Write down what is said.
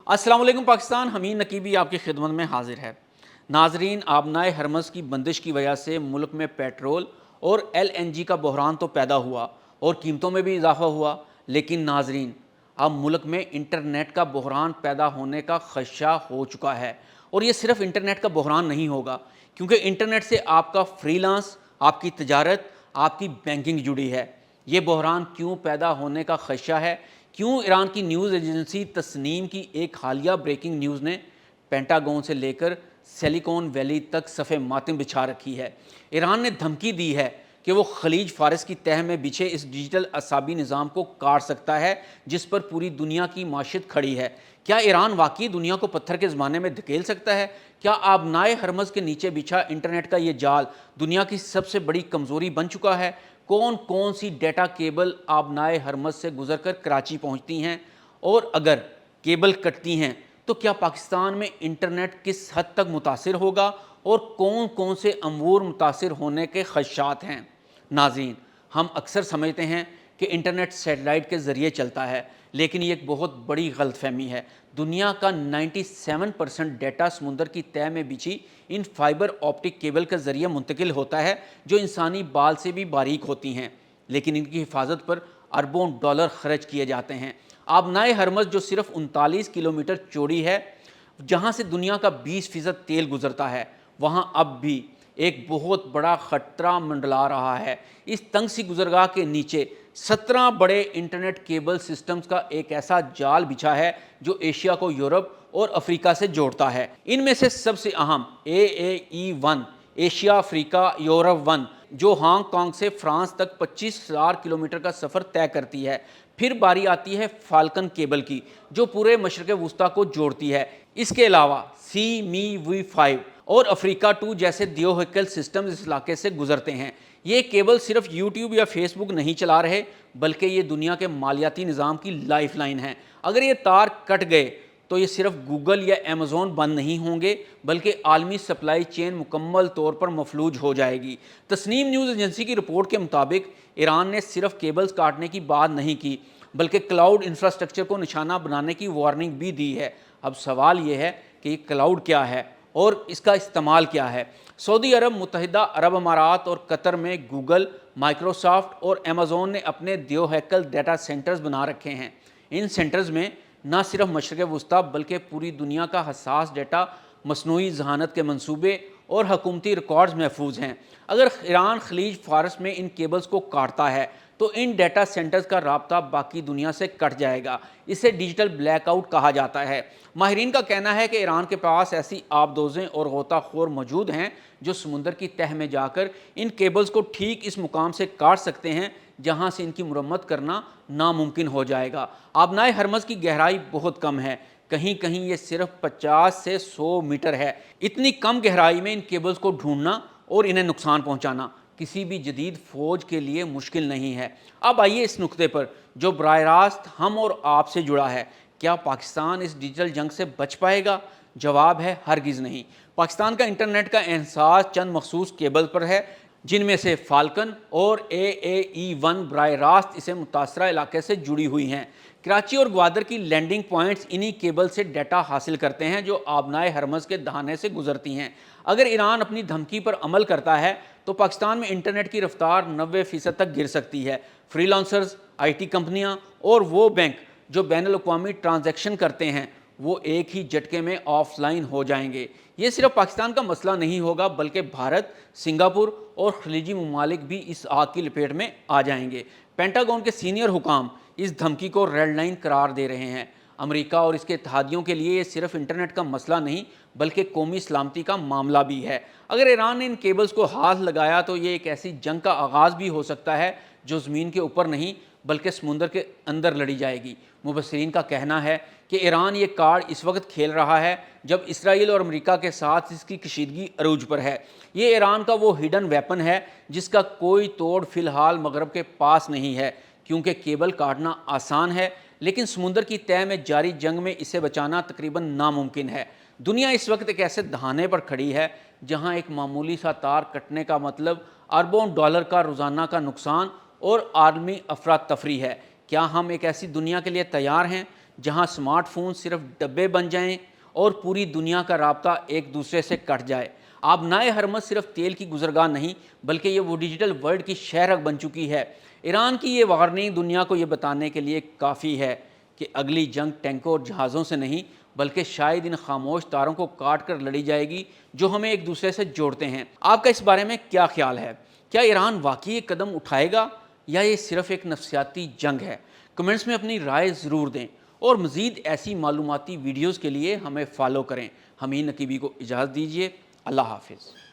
السلام علیکم پاکستان، حمید نقیبی آپ کی خدمت میں حاضر ہے۔ ناظرین، آبنائے ہرمز کی بندش کی وجہ سے ملک میں پیٹرول اور LNG کا بحران تو پیدا ہوا اور قیمتوں میں بھی اضافہ ہوا، لیکن ناظرین اب ملک میں انٹرنیٹ کا بحران پیدا ہونے کا خدشہ ہو چکا ہے۔ اور یہ صرف انٹرنیٹ کا بحران نہیں ہوگا، کیونکہ انٹرنیٹ سے آپ کا فری لانس، آپ کی تجارت، آپ کی بینکنگ جڑی ہے۔ یہ بحران کیوں پیدا ہونے کا خدشہ ہے؟ کیوں ایران کی نیوز ایجنسی تسنیم کی ایک حالیہ بریکنگ نیوز نے پینٹاگون سے لے کر سلیکون ویلی تک صف ماتم بچھا رکھی ہے؟ ایران نے دھمکی دی ہے کہ وہ خلیج فارس کی تہہ میں بچھے اس ڈیجیٹل اعصابی نظام کو کاٹ سکتا ہے جس پر پوری دنیا کی معیشت کھڑی ہے۔ کیا ایران واقعی دنیا کو پتھر کے زمانے میں دھکیل سکتا ہے؟ کیا آبنائے ہرمز کے نیچے بچھا انٹرنیٹ کا یہ جال دنیا کی سب سے بڑی کمزوری بن چکا ہے؟ کون کون سی ڈیٹا کیبل آبنائے ہرمز سے گزر کر کراچی پہنچتی ہیں؟ اور اگر کیبل کٹتی ہیں تو کیا پاکستان میں انٹرنیٹ کس حد تک متاثر ہوگا اور کون کون سے امور متاثر ہونے کے خدشات ہیں؟ ناظرین، ہم اکثر سمجھتے ہیں کہ انٹرنیٹ سیٹلائٹ کے ذریعے چلتا ہے، لیکن یہ ایک بہت بڑی غلط فہمی ہے۔ دنیا کا 97% ڈیٹا سمندر کی تہہ میں بچھی ان فائبر آپٹک کیبل کے ذریعے منتقل ہوتا ہے، جو انسانی بال سے بھی باریک ہوتی ہیں، لیکن ان کی حفاظت پر اربوں ڈالر خرچ کیے جاتے ہیں۔ آبنائے ہرمز جو صرف 39 کلومیٹر چوڑی ہے، جہاں سے دنیا کا 20% تیل گزرتا ہے، وہاں اب بھی ایک بہت بڑا خطرہ منڈلا رہا ہے۔ اس تنگ سی گزرگاہ کے نیچے 17 بڑے انٹرنیٹ کیبل سسٹمز کا ایک ایسا جال بچھا ہے جو ایشیا کو یورپ اور افریقہ سے جوڑتا ہے۔ ان میں سے سب سے اہم AAE1 ایشیا افریقہ یورپ 1 جو ہانگ کانگ سے فرانس تک 25,000 کلومیٹر کا سفر طے کرتی ہے۔ پھر باری آتی ہے فالکن کیبل کی، جو پورے مشرق وسطیٰ کو جوڑتی ہے۔ اس کے علاوہ CME-V5 اور افریقہ 2 جیسے دیوہیکل سسٹمز اس علاقے سے گزرتے ہیں۔ یہ کیبل صرف یوٹیوب یا فیس بک نہیں چلا رہے، بلکہ یہ دنیا کے مالیاتی نظام کی لائف لائن ہے۔ اگر یہ تار کٹ گئے تو یہ صرف گوگل یا ایمیزون بند نہیں ہوں گے، بلکہ عالمی سپلائی چین مکمل طور پر مفلوج ہو جائے گی۔ تسنیم نیوز ایجنسی کی رپورٹ کے مطابق ایران نے صرف کیبلز کاٹنے کی بات نہیں کی، بلکہ کلاؤڈ انفراسٹرکچر کو نشانہ بنانے کی وارننگ بھی دی ہے۔ اب سوال یہ ہے کہ یہ کلاؤڈ کیا ہے اور اس کا استعمال کیا ہے؟ سعودی عرب، متحدہ عرب امارات اور قطر میں گوگل، مائکروسافٹ اور ایمیزون نے اپنے دیوہیکل ڈیٹا سینٹرز بنا رکھے ہیں۔ ان سینٹرز میں نہ صرف مشرق وسطیٰ بلکہ پوری دنیا کا حساس ڈیٹا، مصنوعی ذہانت کے منصوبے اور حکومتی ریکارڈز محفوظ ہیں۔ اگر ایران خلیج فارس میں ان کیبلز کو کاٹتا ہے تو ان ڈیٹا سینٹرز کا رابطہ باقی دنیا سے کٹ جائے گا۔ اسے ڈیجیٹل بلیک آؤٹ کہا جاتا ہے۔ ماہرین کا کہنا ہے کہ ایران کے پاس ایسی آبدوزیں اور غوطہ خور موجود ہیں جو سمندر کی تہہ میں جا کر ان کیبلز کو ٹھیک اس مقام سے کاٹ سکتے ہیں جہاں سے ان کی مرمت کرنا ناممکن ہو جائے گا۔ آبنائے ہرمز کی گہرائی بہت کم ہے، کہیں کہیں یہ صرف 50 سے 100 میٹر ہے۔ اتنی کم گہرائی میں ان کیبلز کو ڈھونڈنا اور انہیں نقصان پہنچانا کسی بھی جدید فوج کے لیے مشکل نہیں ہے۔ اب آئیے اس نقطے پر جو براہ راست ہم اور آپ سے جڑا ہے، کیا پاکستان اس ڈیجیٹل جنگ سے بچ پائے گا؟ جواب ہے ہرگز نہیں۔ پاکستان کا انٹرنیٹ کا انحصار چند مخصوص کیبل پر ہے، جن میں سے فالکن اور AAE1 براہ راست اسے متاثرہ علاقے سے جڑی ہوئی ہیں۔ کراچی اور گوادر کی لینڈنگ پوائنٹس انہی کیبل سے ڈیٹا حاصل کرتے ہیں جو آبنائے ہرمز کے دہانے سے گزرتی ہیں۔ اگر ایران اپنی دھمکی پر عمل کرتا ہے تو پاکستان میں انٹرنیٹ کی رفتار 90% تک گر سکتی ہے۔ فری لانسرز، IT کمپنیاں اور وہ بینک جو بین الاقوامی ٹرانزیکشن کرتے ہیں، وہ ایک ہی جھٹکے میں آف لائن ہو جائیں گے۔ یہ صرف پاکستان کا مسئلہ نہیں ہوگا، بلکہ بھارت، سنگاپور اور خلیجی ممالک بھی اس آگ کی لپیٹ میں آ جائیں گے۔ پینٹاگون کے سینئر حکام اس دھمکی کو ریڈ لائن قرار دے رہے ہیں۔ امریکہ اور اس کے اتحادیوں کے لیے یہ صرف انٹرنیٹ کا مسئلہ نہیں، بلکہ قومی سلامتی کا معاملہ بھی ہے۔ اگر ایران نے ان کیبلز کو ہاتھ لگایا تو یہ ایک ایسی جنگ کا آغاز بھی ہو سکتا ہے جو زمین کے اوپر نہیں بلکہ سمندر کے اندر لڑی جائے گی۔ مبصرین کا کہنا ہے کہ ایران یہ کارڈ اس وقت کھیل رہا ہے جب اسرائیل اور امریکہ کے ساتھ اس کی کشیدگی عروج پر ہے۔ یہ ایران کا وہ ہڈن ویپن ہے جس کا کوئی توڑ فی الحال مغرب کے پاس نہیں ہے، کیونکہ کیبل کاٹنا آسان ہے لیکن سمندر کی تہہ میں جاری جنگ میں اسے بچانا تقریباً ناممکن ہے۔ دنیا اس وقت ایک ایسے دہانے پر کھڑی ہے جہاں ایک معمولی سا تار کٹنے کا مطلب اربوں ڈالر کا روزانہ کا نقصان اور عالمی افراتفری ہے۔ کیا ہم ایک ایسی دنیا کے لیے تیار ہیں جہاں سمارٹ فون صرف ڈبے بن جائیں اور پوری دنیا کا رابطہ ایک دوسرے سے کٹ جائے۔ آبنائے ہرمز صرف تیل کی گزرگاہ نہیں بلکہ یہ وہ ڈیجیٹل ورلڈ کی شہرک بن چکی ہے۔ ایران کی یہ وارننگ دنیا کو یہ بتانے کے لیے کافی ہے کہ اگلی جنگ ٹینکوں اور جہازوں سے نہیں بلکہ شاید ان خاموش تاروں کو کاٹ کر لڑی جائے گی جو ہمیں ایک دوسرے سے جوڑتے ہیں۔ آپ کا اس بارے میں کیا خیال ہے؟ کیا ایران واقعی ایک قدم اٹھائے گا یا یہ صرف ایک نفسیاتی جنگ ہے؟ کمنٹس میں اپنی رائے ضرور دیں اور مزید ایسی معلوماتی ویڈیوز کے لیے ہمیں فالو کریں۔ ہمیں نقیبی کو اجازت دیجیے۔ اللہ حافظ۔